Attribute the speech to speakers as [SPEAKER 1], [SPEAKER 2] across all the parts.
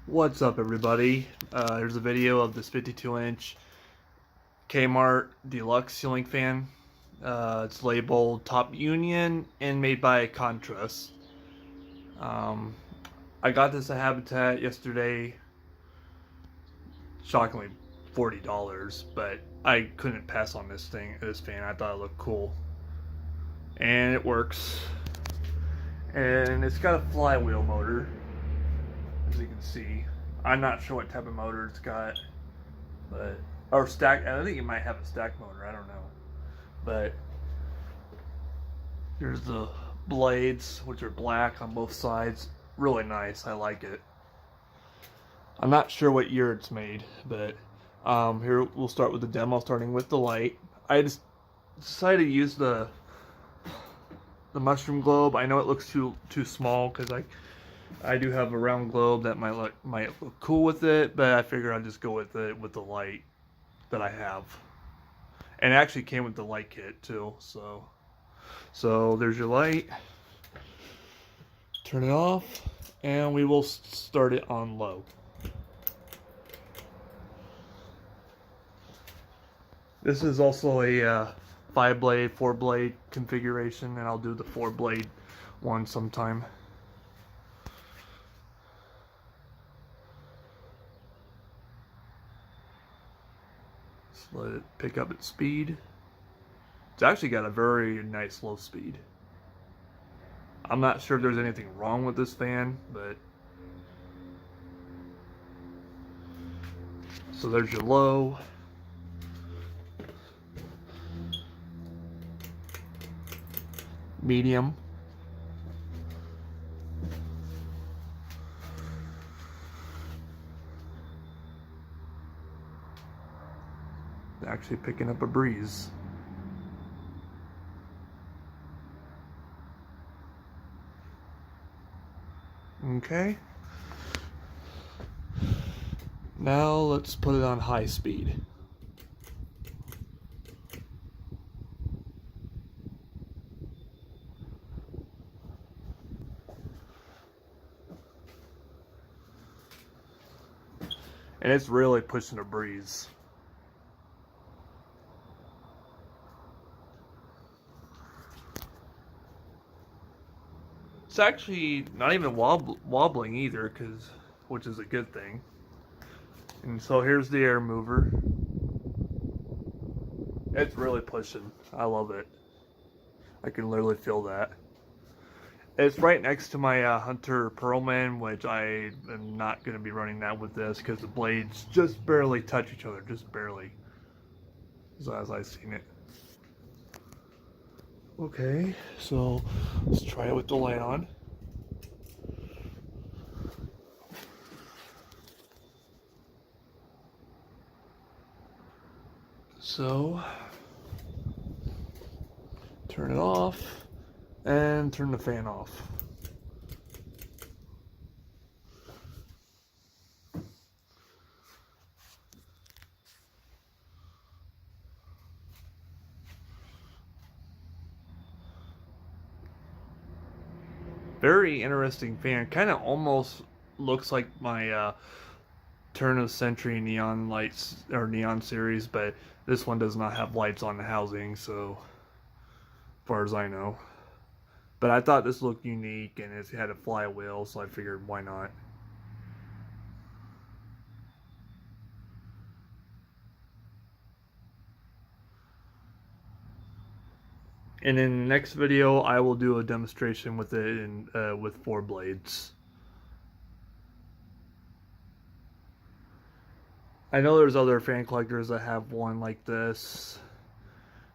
[SPEAKER 1] What's up, everybody? Here's a video of this 52-inch Kmart Deluxe ceiling fan. It's labeled Top Union and made by Kontrust. Um, I got this at Habitat yesterday. Shockingly, $40, but I couldn't pass on this fan. I thought it looked cool, and it works. And it's got a flywheel motor, as you can see. I'm not sure what type of motor it's got, but or stack. I think it might have a stack motor. I don't know, but here's the blades, which are black on both sides. Really nice. I like it. I'm not sure what year it's made, but here we'll start with the demo, starting with the light. I just decided to use the mushroom globe. I know it looks too small because I do have a round globe that might look cool with it, but I figured I'd just go with it with the light that I have. And it actually came with the light kit too, so there's your light. Turn it off, and we will start it on low. This is also a 5-blade, 4-blade configuration, and I'll do the 4-blade one sometime. Just let it pick up its speed. It's actually got a very nice low speed. I'm not sure if there's anything wrong with this fan, but so there's your low. Medium. Actually picking up a breeze. Okay. Now let's put it on high speed. And it's really pushing a breeze. It's actually not even wobbling either, which is a good thing. And so here's the air mover. It's really pushing. I love it. I can literally feel that. It's right next to my Hunter Pearlman, which I am not going to be running that with this because the blades just barely touch each other, just barely, as I've seen it. Okay, so let's try it with the light on. So, turn it off and turn the fan off. Very interesting fan. Kind of almost looks like my turn of the century neon lights or neon series, but this one does not have lights on the housing, so as far as I know. But I thought this looked unique, and it had a flywheel, so I figured why not. And in the next video, I will do a demonstration with it in, with 4 blades. I know there's other fan collectors that have one like this.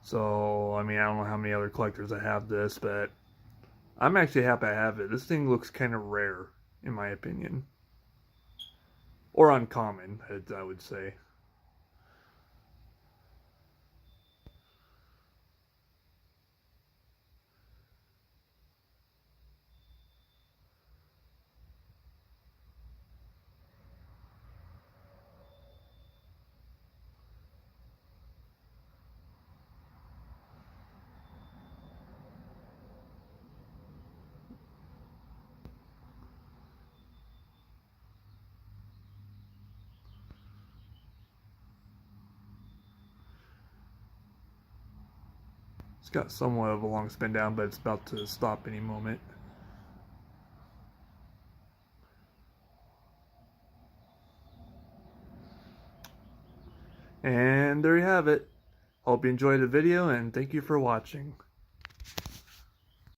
[SPEAKER 1] So, I mean, I don't know how many other collectors that have this, but I'm actually happy I have it. This thing looks kind of rare, in my opinion. Or uncommon, I would say. got somewhat of a long spin down, but it's about to stop any moment. And there you have it. Hope you enjoyed the video, and thank you for watching.